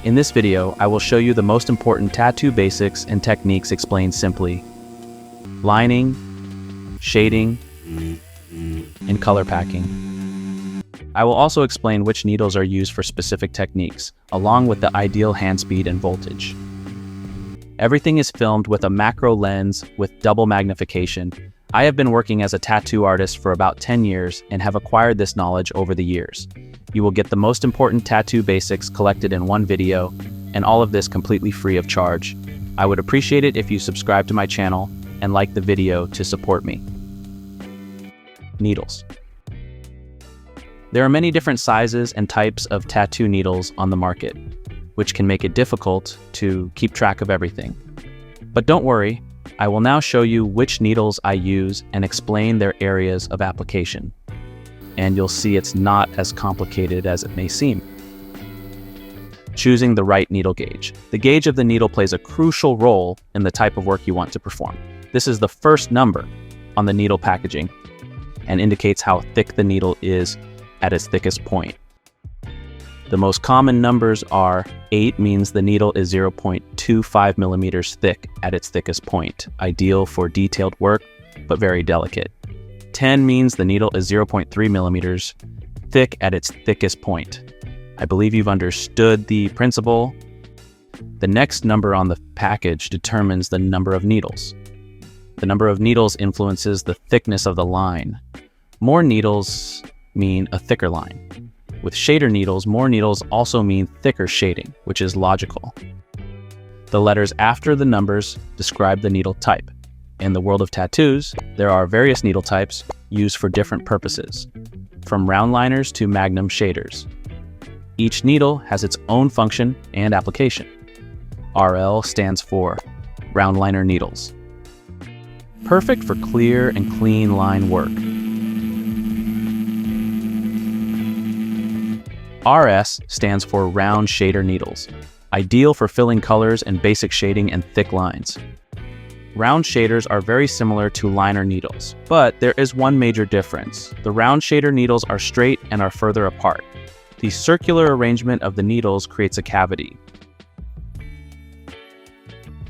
In this video, I will show you the most important tattoo basics and techniques explained simply. Lining, shading, and color packing. I will also explain which needles are used for specific techniques, along with the ideal hand speed and voltage. Everything is filmed with a macro lens with double magnification. I have been working as a tattoo artist for about 10 years and have acquired this knowledge over the years. You will get the most important tattoo basics collected in one video, and all of this completely free of charge. I would appreciate it if you subscribe to my channel and like the video to support me. Needles. There are many different sizes and types of tattoo needles on the market, which can make it difficult to keep track of everything. But don't worry, I will now show you which needles I use and explain their areas of application. And you'll see it's not as complicated as it may seem. Choosing the right needle gauge. The gauge of the needle plays a crucial role in the type of work you want to perform. This is the first number on the needle packaging and indicates how thick the needle is at its thickest point. The most common numbers are 8 means the needle is 0.25 millimeters thick at its thickest point, ideal for detailed work, but very delicate. 10 means the needle is 0.3 millimeters thick at its thickest point. I believe you've understood the principle. The next number on the package determines the number of needles. The number of needles influences the thickness of the line. More needles mean a thicker line. With shader needles, more needles also mean thicker shading, which is logical. The letters after the numbers describe the needle type. In the world of tattoos, there are various needle types used for different purposes, from round liners to Magnum shaders. Each needle has its own function and application. RL stands for round liner needles. Perfect for clear and clean line work. RS stands for round shader needles, ideal for filling colors and basic shading and thick lines. Round shaders are very similar to liner needles, but there is one major difference. The round shader needles are straight and are further apart. The circular arrangement of the needles creates a cavity.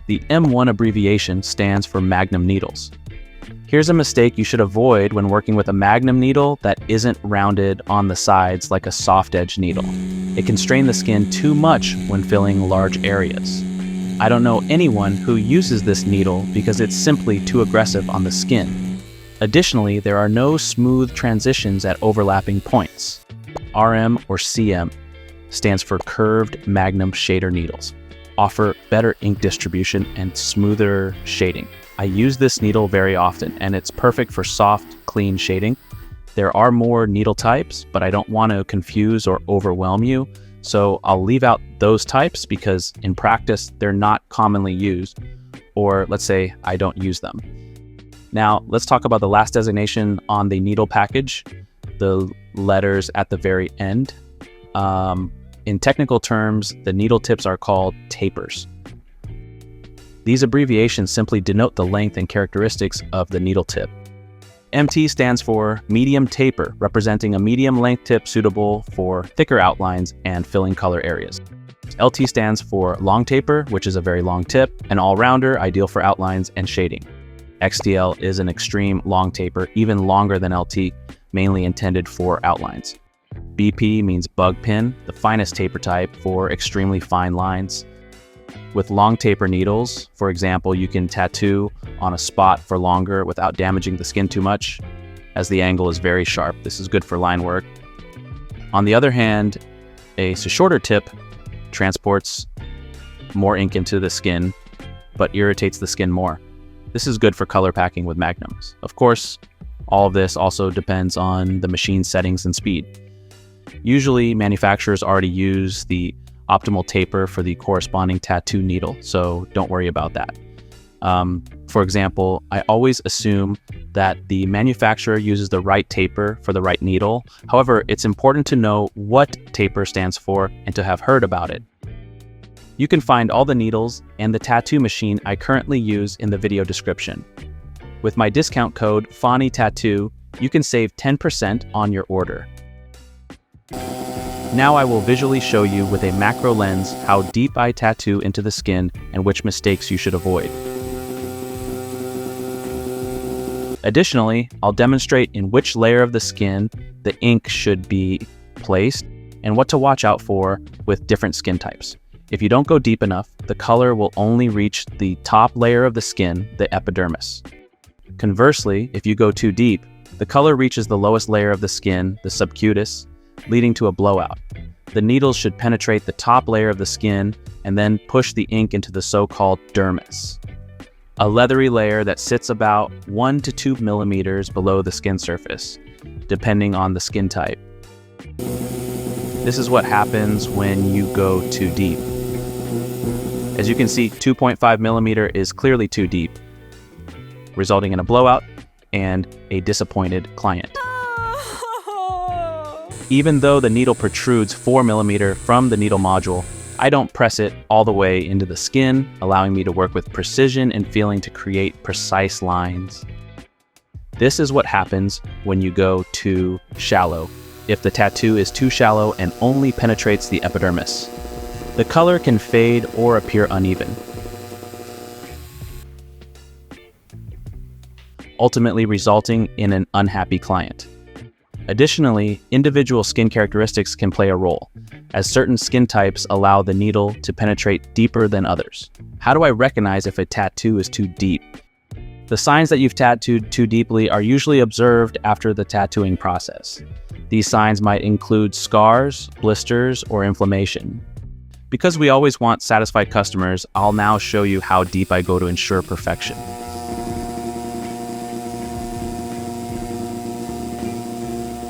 The M1 abbreviation stands for Magnum needles. Here's a mistake you should avoid when working with a Magnum needle that isn't rounded on the sides like a soft edge needle. It can strain the skin too much when filling large areas. I don't know anyone who uses this needle because it's simply too aggressive on the skin. Additionally, there are no smooth transitions at overlapping points. RM or CM stands for curved Magnum shader needles. Offer better ink distribution and smoother shading. I use this needle very often and it's perfect for soft, clean shading. There are more needle types, but I don't want to confuse or overwhelm you, so I'll leave out those types because in practice they're not commonly used, or let's say I don't use them. Now let's talk about the last designation on the needle package, the letters at the very end. In technical terms, the needle tips are called tapers. These abbreviations simply denote the length and characteristics of the needle tip. MT stands for medium taper, representing a medium length tip suitable for thicker outlines and filling color areas. LT stands for long taper, which is a very long tip, an all-rounder, ideal for outlines and shading. XTL is an extreme long taper, even longer than LT, mainly intended for outlines. BP means bug pin, the finest taper type for extremely fine lines. With long taper needles, for example, you can tattoo on a spot for longer without damaging the skin too much, as the angle is very sharp. This is good for line work. On the other hand, a shorter tip transports more ink into the skin, but irritates the skin more. This is good for color packing with Magnums. Of course, all of this also depends on the machine settings and speed. Usually, manufacturers already use the optimal taper for the corresponding tattoo needle, so don't worry about that. For example, I always assume that the manufacturer uses the right taper for the right needle. However, it's important to know what taper stands for and to have heard about it. You can find all the needles and the tattoo machine I currently use in the video description. With my discount code fanitattoo, you can save 10% on your order. Now I will visually show you with a macro lens how deep I tattoo into the skin and which mistakes you should avoid. Additionally, I'll demonstrate in which layer of the skin the ink should be placed and what to watch out for with different skin types. If you don't go deep enough, the color will only reach the top layer of the skin, the epidermis. Conversely, if you go too deep, the color reaches the lowest layer of the skin, the subcutis, leading to a blowout. The needles should penetrate the top layer of the skin and then push the ink into the so-called dermis, a leathery layer that sits about 1 to 2 millimeters below the skin surface, depending on the skin type. This is what happens when you go too deep. As you can see, 2.5 millimeter is clearly too deep, resulting in a blowout and a disappointed client. Even though the needle protrudes 4 millimeter from the needle module, I don't press it all the way into the skin, allowing me to work with precision and feeling to create precise lines. This is what happens when you go too shallow. If the tattoo is too shallow and only penetrates the epidermis, the color can fade or appear uneven, ultimately resulting in an unhappy client. Additionally, individual skin characteristics can play a role, as certain skin types allow the needle to penetrate deeper than others. How do I recognize if a tattoo is too deep? The signs that you've tattooed too deeply are usually observed after the tattooing process. These signs might include scars, blisters, or inflammation. Because we always want satisfied customers, I'll now show you how deep I go to ensure perfection.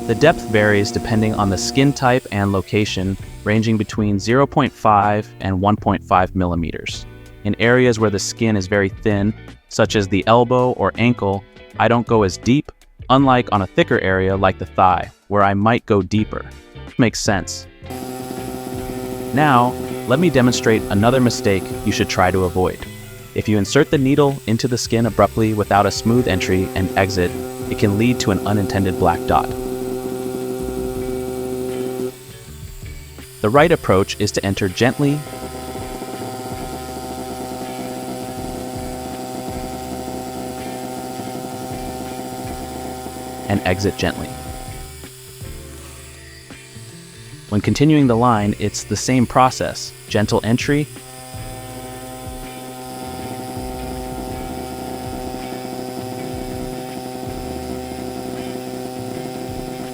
The depth varies depending on the skin type and location, ranging between 0.5 and 1.5 millimeters. In areas where the skin is very thin, such as the elbow or ankle, I don't go as deep, unlike on a thicker area like the thigh, where I might go deeper. Makes sense. Now, let me demonstrate another mistake you should try to avoid. If you insert the needle into the skin abruptly without a smooth entry and exit, it can lead to an unintended black dot. The right approach is to enter gently and exit gently. When continuing the line, it's the same process: gentle entry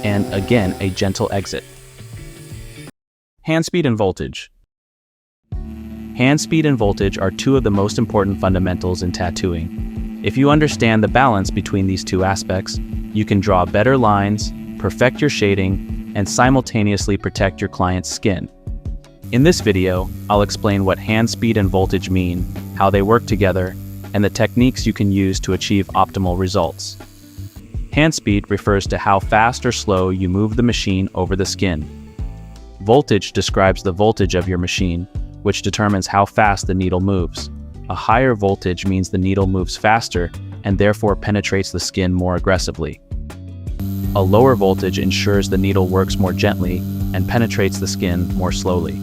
and again a gentle exit. Hand speed and voltage. Hand speed and voltage are two of the most important fundamentals in tattooing. If you understand the balance between these two aspects, you can draw better lines, perfect your shading, and simultaneously protect your client's skin. In this video, I'll explain what hand speed and voltage mean, how they work together, and the techniques you can use to achieve optimal results. Hand speed refers to how fast or slow you move the machine over the skin. Voltage describes the voltage of your machine, which determines how fast the needle moves. A higher voltage means the needle moves faster and therefore penetrates the skin more aggressively. A lower voltage ensures the needle works more gently and penetrates the skin more slowly.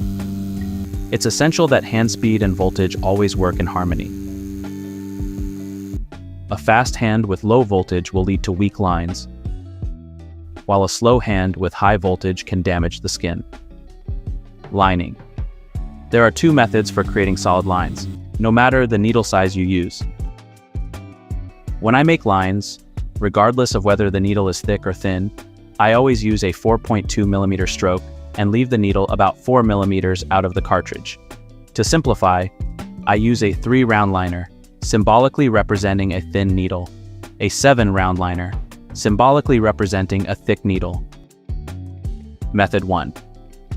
It's essential that hand speed and voltage always work in harmony. A fast hand with low voltage will lead to weak lines, while a slow hand with high voltage can damage the skin. Lining. There are two methods for creating solid lines, no matter the needle size you use. When I make lines, regardless of whether the needle is thick or thin, I always use a 4.2 millimeter stroke and leave the needle about 4 millimeters out of the cartridge. To simplify, I use a 3-round liner, symbolically representing a thin needle, a 7-round liner, symbolically representing a thick needle. Method 1.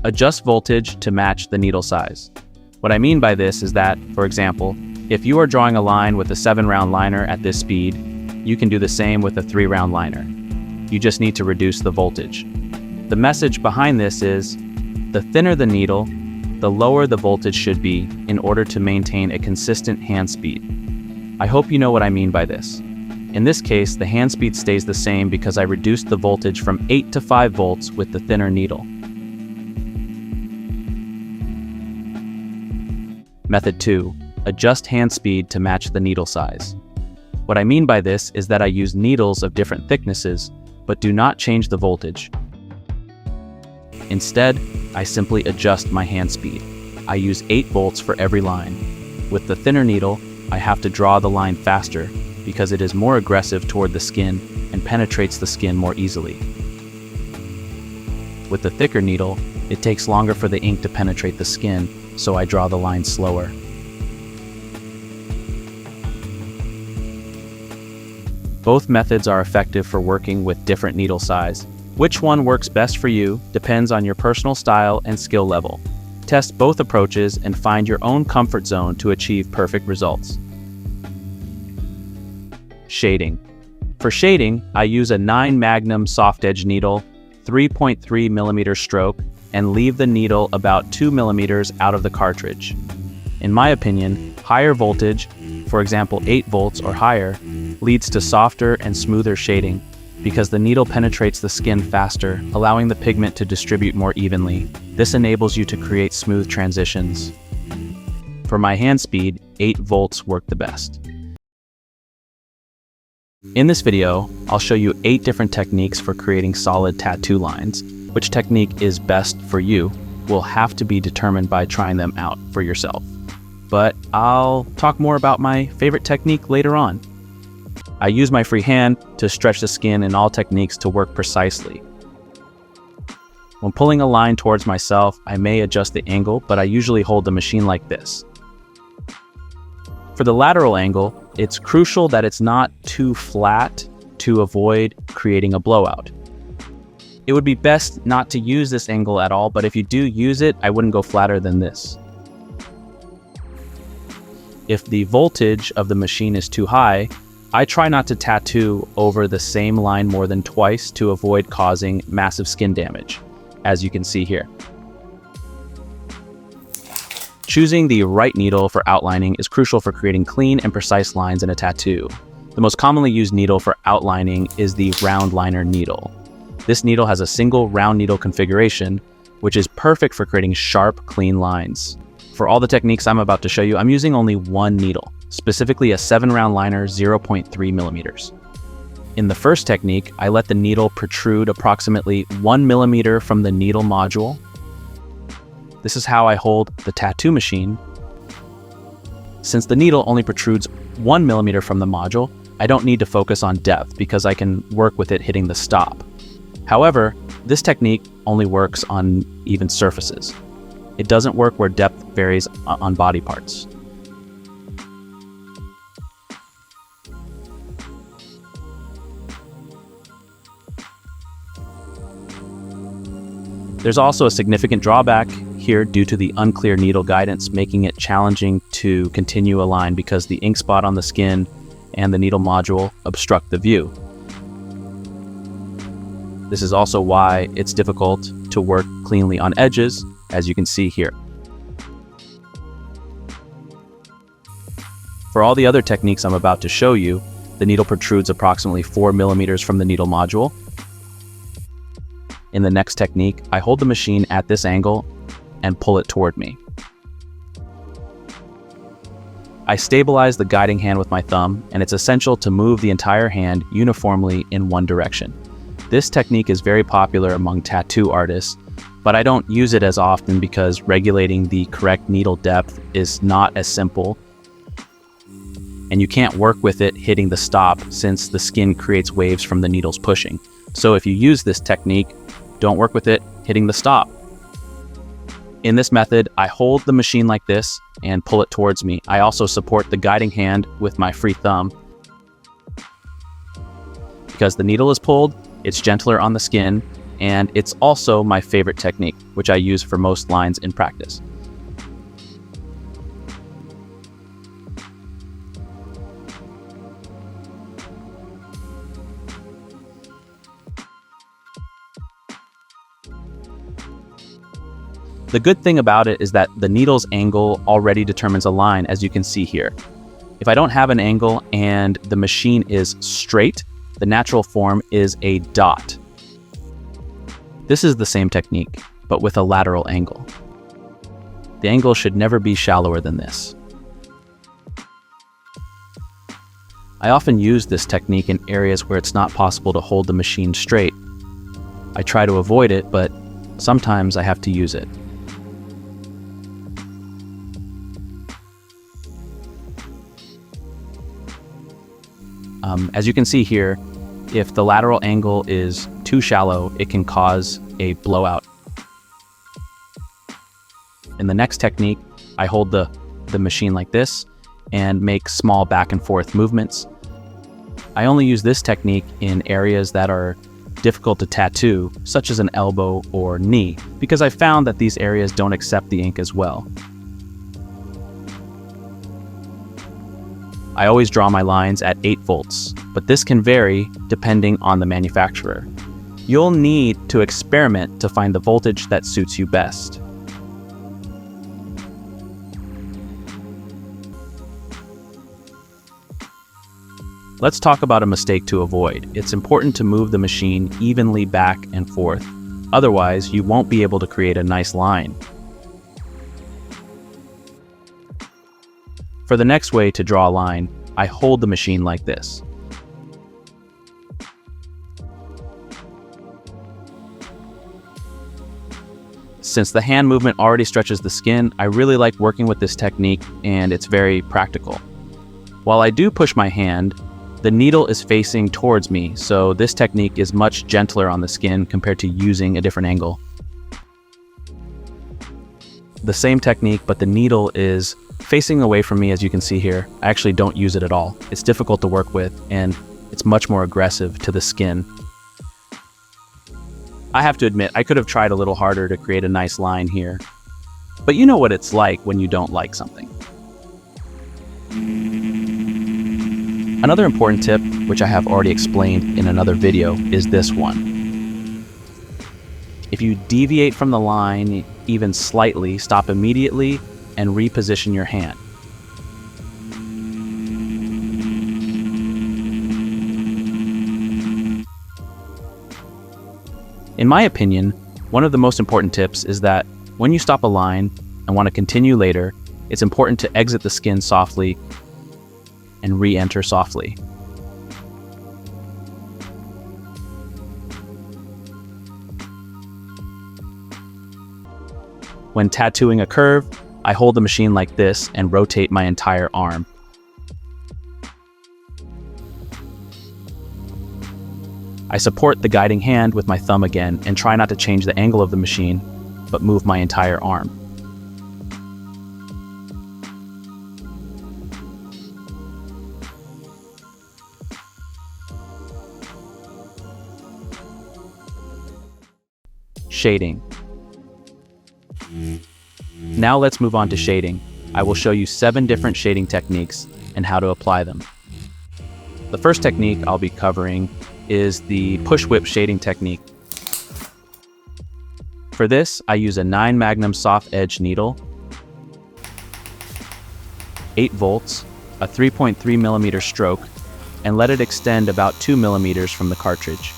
Adjust voltage to match the needle size. What I mean by this is that, for example, if you are drawing a line with a 7-round liner at this speed, you can do the same with a 3-round liner. You just need to reduce the voltage. The message behind this is, the thinner the needle, the lower the voltage should be in order to maintain a consistent hand speed. I hope you know what I mean by this. In this case, the hand speed stays the same because I reduced the voltage from 8 to 5 volts with the thinner needle. Method 2. Adjust hand speed to match the needle size. What I mean by this is that I use needles of different thicknesses, but do not change the voltage. Instead, I simply adjust my hand speed. I use 8 volts for every line. With the thinner needle, I have to draw the line faster because it is more aggressive toward the skin and penetrates the skin more easily. With the thicker needle, it takes longer for the ink to penetrate the skin, so I draw the line slower. Both methods are effective for working with different needle size. Which one works best for you depends on your personal style and skill level. Test both approaches and find your own comfort zone to achieve perfect results. Shading. For shading, I use a 9 Magnum soft edge needle, 3.3 millimeter stroke, and leave the needle about 2 millimeters out of the cartridge. In my opinion, higher voltage, for example 8 volts or higher, leads to softer and smoother shading because the needle penetrates the skin faster, allowing the pigment to distribute more evenly. This enables you to create smooth transitions. For my hand speed, 8 volts work the best. In this video, I'll show you 8 different techniques for creating solid tattoo lines. Which technique is best for you will have to be determined by trying them out for yourself. But I'll talk more about my favorite technique later on. I use my free hand to stretch the skin in all techniques to work precisely. When pulling a line towards myself, I may adjust the angle, but I usually hold the machine like this. For the lateral angle, it's crucial that it's not too flat to avoid creating a blowout. It would be best not to use this angle at all, but if you do use it, I wouldn't go flatter than this. If the voltage of the machine is too high, I try not to tattoo over the same line more than twice to avoid causing massive skin damage, as you can see here. Choosing the right needle for outlining is crucial for creating clean and precise lines in a tattoo. The most commonly used needle for outlining is the round liner needle. This needle has a single round needle configuration, which is perfect for creating sharp, clean lines. For all the techniques I'm about to show you, I'm using only one needle, specifically a 7-round liner 0.3 millimeters. In the first technique, I let the needle protrude approximately 1 millimeter from the needle module. This is how I hold the tattoo machine. Since the needle only protrudes 1 millimeter from the module, I don't need to focus on depth because I can work with it hitting the stop. However, this technique only works on even surfaces. It doesn't work where depth varies on body parts. There's also a significant drawback here due to the unclear needle guidance, making it challenging to continue a line because the ink spot on the skin and the needle module obstruct the view. This is also why it's difficult to work cleanly on edges, as you can see here. For all the other techniques I'm about to show you, the needle protrudes approximately 4 millimeters from the needle module. In the next technique, I hold the machine at this angle and pull it toward me. I stabilize the guiding hand with my thumb, and it's essential to move the entire hand uniformly in one direction. This technique is very popular among tattoo artists, but I don't use it as often because regulating the correct needle depth is not as simple, and you can't work with it hitting the stop since the skin creates waves from the needles pushing. So if you use this technique, don't work with it hitting the stop. In this method, I hold the machine like this and pull it towards me. I also support the guiding hand with my free thumb. Because the needle is pulled, it's gentler on the skin, and it's also my favorite technique, which I use for most lines in practice. The good thing about it is that the needle's angle already determines a line, as you can see here. If I don't have an angle and the machine is straight, the natural form is a dot. This is the same technique, but with a lateral angle. The angle should never be shallower than this. I often use this technique in areas where it's not possible to hold the machine straight. I try to avoid it, but sometimes I have to use it. As you can see here, if the lateral angle is too shallow, it can cause a blowout. In the next technique, I hold the machine like this and make small back and forth movements. I only use this technique in areas that are difficult to tattoo, such as an elbow or knee, because I found that these areas don't accept the ink as well. I always draw my lines at 8 volts, but this can vary depending on the manufacturer. You'll need to experiment to find the voltage that suits you best. Let's talk about a mistake to avoid. It's important to move the machine evenly back and forth. Otherwise, you won't be able to create a nice line. For the next way to draw a line, I hold the machine like this. Since the hand movement already stretches the skin, I really like working with this technique and it's very practical. While I do push my hand, the needle is facing towards me, so this technique is much gentler on the skin compared to using a different angle. The same technique, but the needle is facing away from me, as you can see here. I actually don't use it at all. It's difficult to work with and it's much more aggressive to the skin. I have to admit, I could have tried a little harder to create a nice line here. But you know what it's like when you don't like something. Another important tip, which I have already explained in another video, is this one. If you deviate from the line even slightly, stop immediately and reposition your hand. In my opinion, one of the most important tips is that when you stop a line and want to continue later, it's important to exit the skin softly and re-enter softly. When tattooing a curve, I hold the machine like this and rotate my entire arm. I support the guiding hand with my thumb again and try not to change the angle of the machine, but move my entire arm. Shading. Now let's move on to shading. I will show you 7 different shading techniques and how to apply them. The first technique I'll be covering is the push whip shading technique. For this, I use a 9 Magnum soft edge needle, 8 volts, a 3.3mm stroke, and let it extend about 2 millimeters from the cartridge.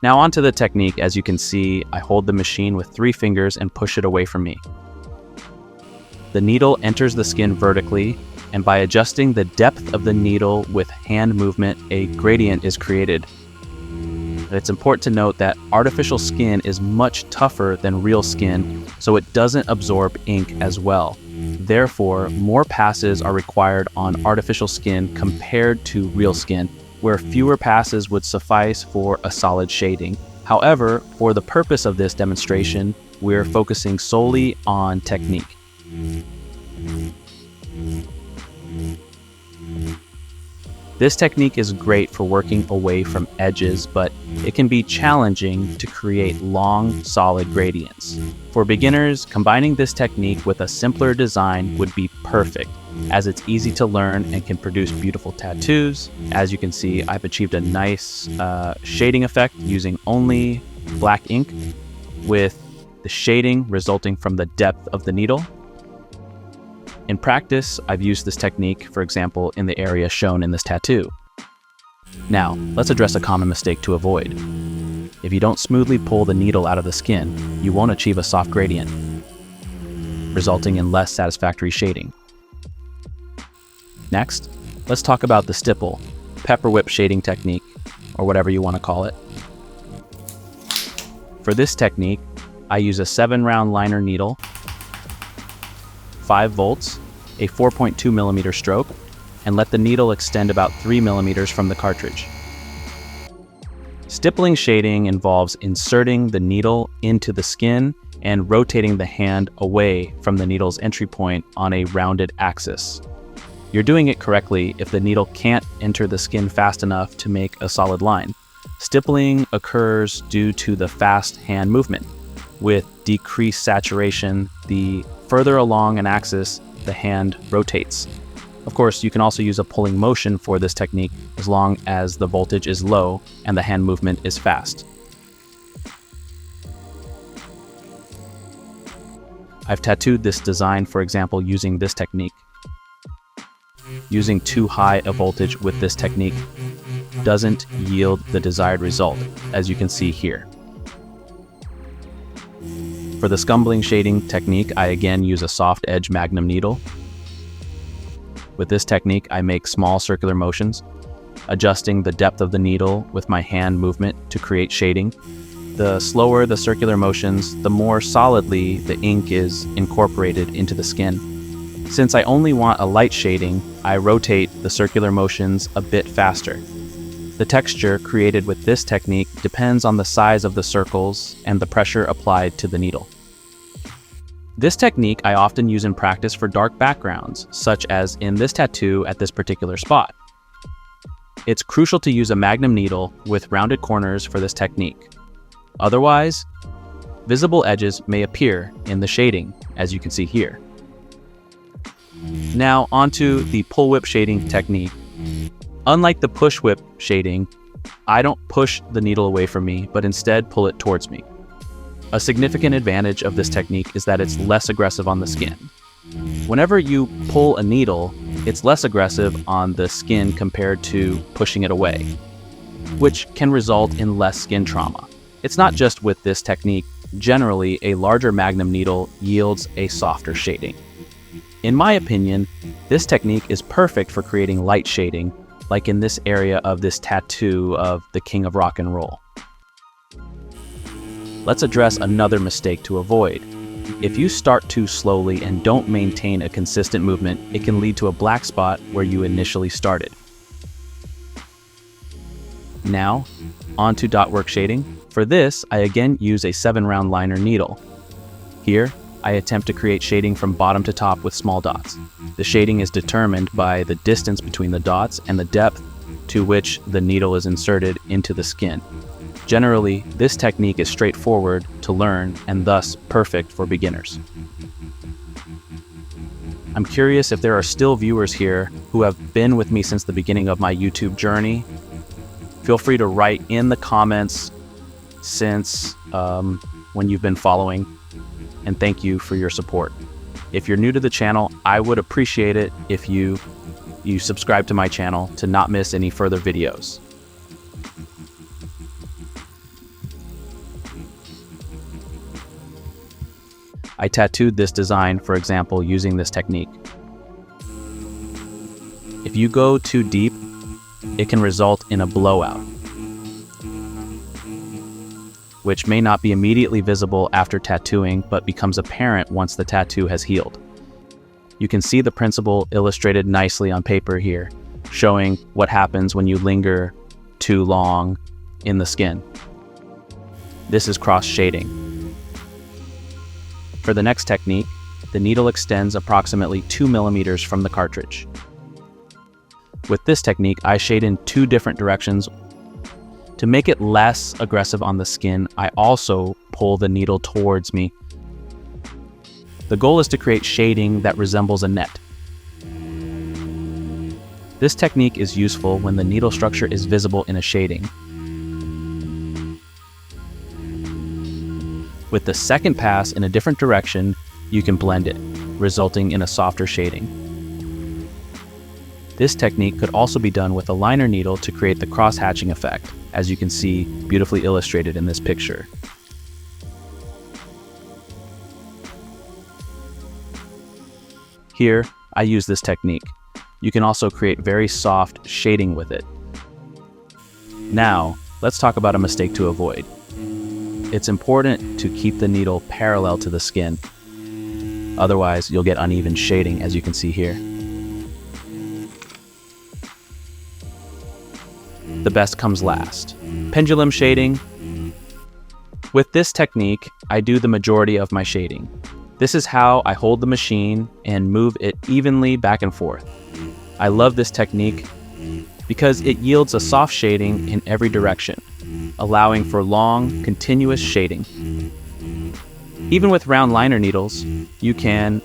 Now onto the technique. As you can see, I hold the machine with 3 fingers and push it away from me. The needle enters the skin vertically, and by adjusting the depth of the needle with hand movement, a gradient is created. It's important to note that artificial skin is much tougher than real skin, so it doesn't absorb ink as well. Therefore, more passes are required on artificial skin compared to real skin, where fewer passes would suffice for a solid shading. However, for the purpose of this demonstration, we're focusing solely on technique. This technique is great for working away from edges, but it can be challenging to create long, solid gradients. For beginners, combining this technique with a simpler design would be perfect, as it's easy to learn and can produce beautiful tattoos. As you can see, I've achieved a nice shading effect using only black ink, with the shading resulting from the depth of the needle. In practice, I've used this technique, for example, in the area shown in this tattoo. Now, let's address a common mistake to avoid. If you don't smoothly pull the needle out of the skin, you won't achieve a soft gradient. resulting in less satisfactory shading. Next, let's talk about the stipple, pepper whip shading technique, or whatever you want to call it. For this technique, I use a 7-round liner needle, 5 volts, a 4.2 millimeter stroke, and let the needle extend about 3 millimeters from the cartridge. Stippling shading involves inserting the needle into the skin and rotating the hand away from the needle's entry point on a rounded axis. You're doing it correctly if the needle can't enter the skin fast enough to make a solid line. Stippling occurs due to the fast hand movement. With decreased saturation, the further along an axis the hand rotates. Of course, you can also use a pulling motion for this technique as long as the voltage is low and the hand movement is fast. I've tattooed this design, for example, using this technique. Using too high a voltage with this technique doesn't yield the desired result, as you can see here. For the scumbling shading technique, I again use a soft edge Magnum needle. With this technique, I make small circular motions, adjusting the depth of the needle with my hand movement to create shading. The slower the circular motions, the more solidly the ink is incorporated into the skin. Since I only want a light shading, I rotate the circular motions a bit faster. The texture created with this technique depends on the size of the circles and the pressure applied to the needle. This technique I often use in practice for dark backgrounds, such as in this tattoo at this particular spot. It's crucial to use a Magnum needle with rounded corners for this technique. Otherwise, visible edges may appear in the shading, as you can see here. Now onto the pull whip shading technique. Unlike the push whip shading, I don't push the needle away from me, but instead pull it towards me. A significant advantage of this technique is that it's less aggressive on the skin. Whenever you pull a needle, it's less aggressive on the skin compared to pushing it away, which can result in less skin trauma. It's not just with this technique. Generally, a larger Magnum needle yields a softer shading. In my opinion, this technique is perfect for creating light shading, like in this area of this tattoo of the King of Rock and Roll. Let's address another mistake to avoid. If you start too slowly and don't maintain a consistent movement, it can lead to a black spot where you initially started. Now, on to dot work shading. For this, I again use a 7-round liner needle. Here, I attempt to create shading from bottom to top with small dots. The shading is determined by the distance between the dots and the depth to which the needle is inserted into the skin. Generally, this technique is straightforward to learn and thus perfect for beginners. I'm curious if there are still viewers here who have been with me since the beginning of my YouTube journey. Feel free to write in the comments since when you've been following, and thank you for your support. If you're new to the channel, I would appreciate it if you subscribe to my channel to not miss any further videos. I tattooed this design, for example, using this technique. If you go too deep, it can result in a blowout, which may not be immediately visible after tattooing, but becomes apparent once the tattoo has healed. You can see the principle illustrated nicely on paper here, showing what happens when you linger too long in the skin. This is cross shading. For the next technique, the needle extends approximately 2 millimeters from the cartridge. With this technique, I shade in 2 different directions. To make it less aggressive on the skin, I also pull the needle towards me. The goal is to create shading that resembles a net. This technique is useful when the needle structure is visible in a shading. With the second pass in a different direction, you can blend it, resulting in a softer shading. This technique could also be done with a liner needle to create the cross-hatching effect, as you can see beautifully illustrated in this picture. Here, I use this technique. You can also create very soft shading with it. Now, let's talk about a mistake to avoid. It's important to keep the needle parallel to the skin. Otherwise, you'll get uneven shading, as you can see here. The best comes last. Pendulum shading. With this technique, I do the majority of my shading. This is how I hold the machine and move it evenly back and forth. I love this technique because it yields a soft shading in every direction, allowing for long, continuous shading. Even with round liner needles, you can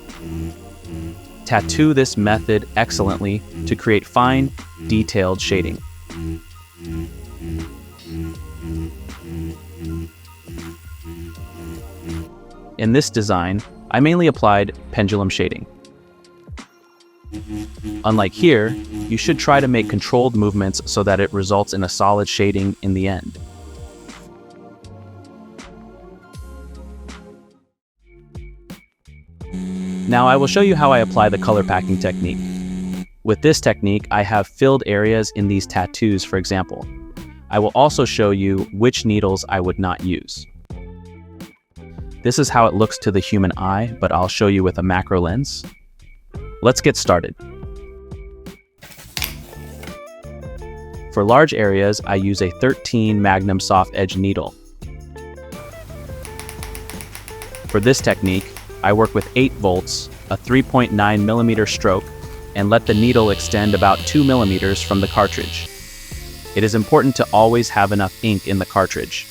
tattoo this method excellently to create fine, detailed shading. In this design, I mainly applied pendulum shading. Unlike here, you should try to make controlled movements so that it results in a solid shading in the end. Now I will show you how I apply the color packing technique. With this technique, I have filled areas in these tattoos, for example. I will also show you which needles I would not use. This is how it looks to the human eye, but I'll show you with a macro lens. Let's get started. For large areas, I use a 13 Magnum soft edge needle. For this technique, I work with 8 volts, a 3.9 millimeter stroke, and let the needle extend about 2 millimeters from the cartridge. It is important to always have enough ink in the cartridge.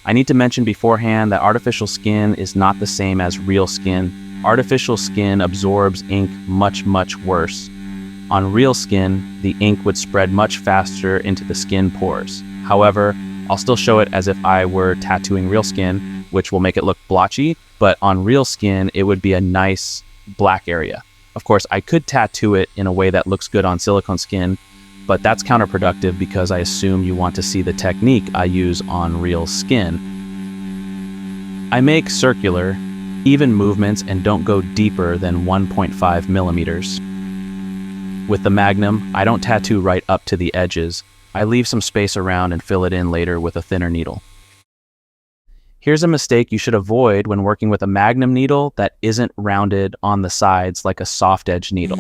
I need to mention beforehand that artificial skin is not the same as real skin. Artificial skin absorbs ink much worse. On real skin, the ink would spread much faster into the skin pores. However, I'll still show it as if I were tattooing real skin, which will make it look blotchy, but on real skin, it would be a nice black area. Of course, I could tattoo it in a way that looks good on silicone skin, but that's counterproductive because I assume you want to see the technique I use on real skin. I make circular, even movements and don't go deeper than 1.5 millimeters. With the Magnum, I don't tattoo right up to the edges. I leave some space around and fill it in later with a thinner needle. Here's a mistake you should avoid when working with a Magnum needle that isn't rounded on the sides like a soft edge needle.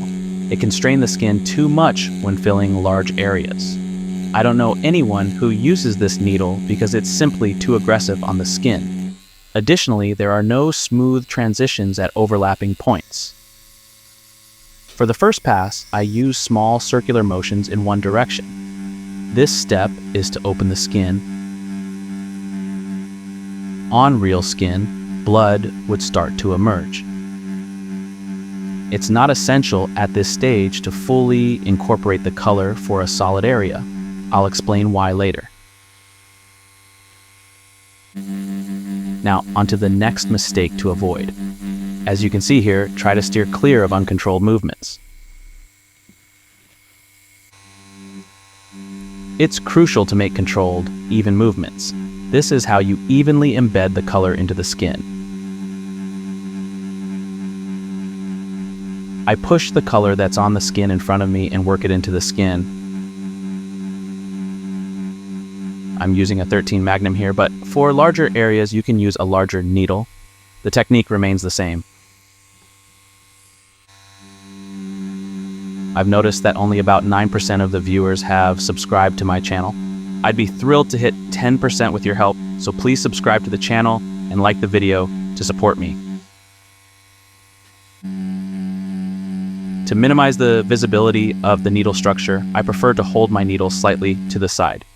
It can strain the skin too much when filling large areas. I don't know anyone who uses this needle because it's simply too aggressive on the skin. Additionally, there are no smooth transitions at overlapping points. For the first pass, I use small circular motions in one direction. This step is to open the skin. On real skin, blood would start to emerge. It's not essential at this stage to fully incorporate the color for a solid area. I'll explain why later. Now, onto the next mistake to avoid. As you can see here, try to steer clear of uncontrolled movements. It's crucial to make controlled, even movements. This is how you evenly embed the color into the skin. I push the color that's on the skin in front of me and work it into the skin. I'm using a 13 Magnum here, but for larger areas you can use a larger needle. The technique remains the same. I've noticed that only about 9% of the viewers have subscribed to my channel. I'd be thrilled to hit 10% with your help, so please subscribe to the channel and like the video to support me. To minimize the visibility of the needle structure, I prefer to hold my needle slightly to the side.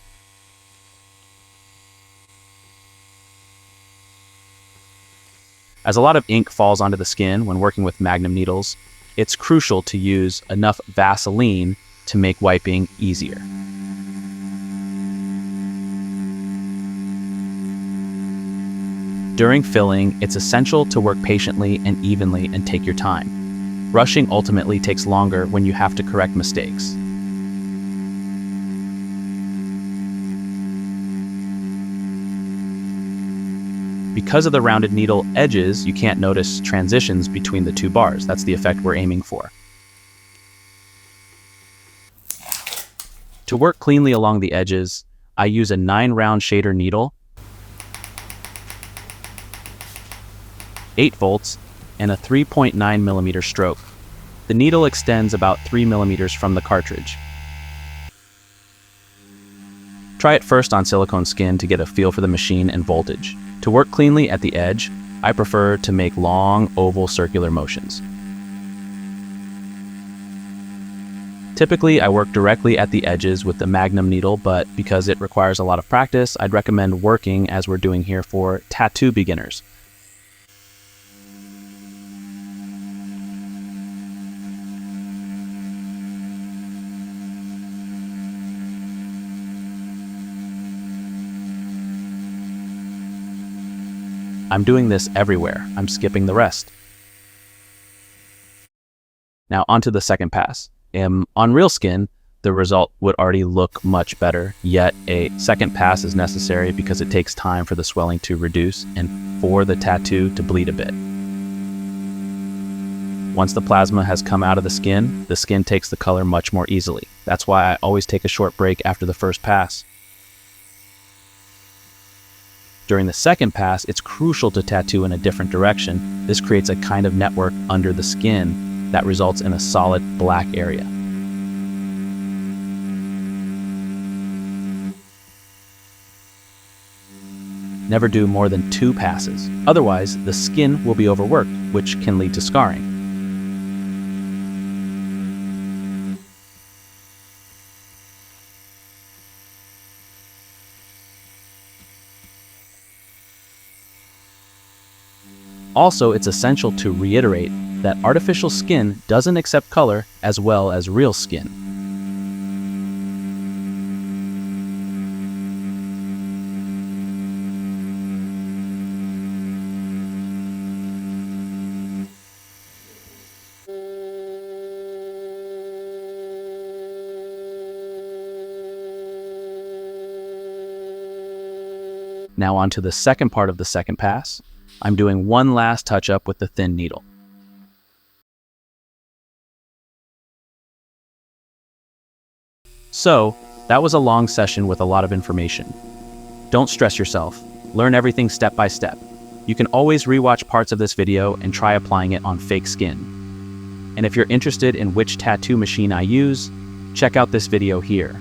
As a lot of ink falls onto the skin when working with Magnum needles, it's crucial to use enough Vaseline to make wiping easier. During filling, it's essential to work patiently and evenly and take your time. Rushing ultimately takes longer when you have to correct mistakes. Because of the rounded needle edges, you can't notice transitions between the two bars. That's the effect we're aiming for. To work cleanly along the edges, I use a 9-round shader needle, 8 volts, and a 3.9 millimeter stroke. The needle extends about 3 millimeters from the cartridge. Try it first on silicone skin to get a feel for the machine and voltage. To work cleanly at the edge, I prefer to make long, oval circular motions. Typically, I work directly at the edges with the Magnum needle, but because it requires a lot of practice, I'd recommend working as we're doing here for tattoo beginners. I'm doing this everywhere. I'm skipping the rest. Now onto the second pass. On real skin, the result would already look much better, yet a second pass is necessary because it takes time for the swelling to reduce and for the tattoo to bleed a bit. Once the plasma has come out of the skin takes the color much more easily. That's why I always take a short break after the first pass. During the second pass, it's crucial to tattoo in a different direction. This creates a kind of network under the skin that results in a solid black area. Never do more than 2 passes. Otherwise, the skin will be overworked, which can lead to scarring. Also, it's essential to reiterate that artificial skin doesn't accept color as well as real skin. Now on to the second part of the second pass. I'm doing one last touch-up with the thin needle. So, that was a long session with a lot of information. Don't stress yourself. Learn everything step by step. You can always rewatch parts of this video and try applying it on fake skin. And if you're interested in which tattoo machine I use, check out this video here.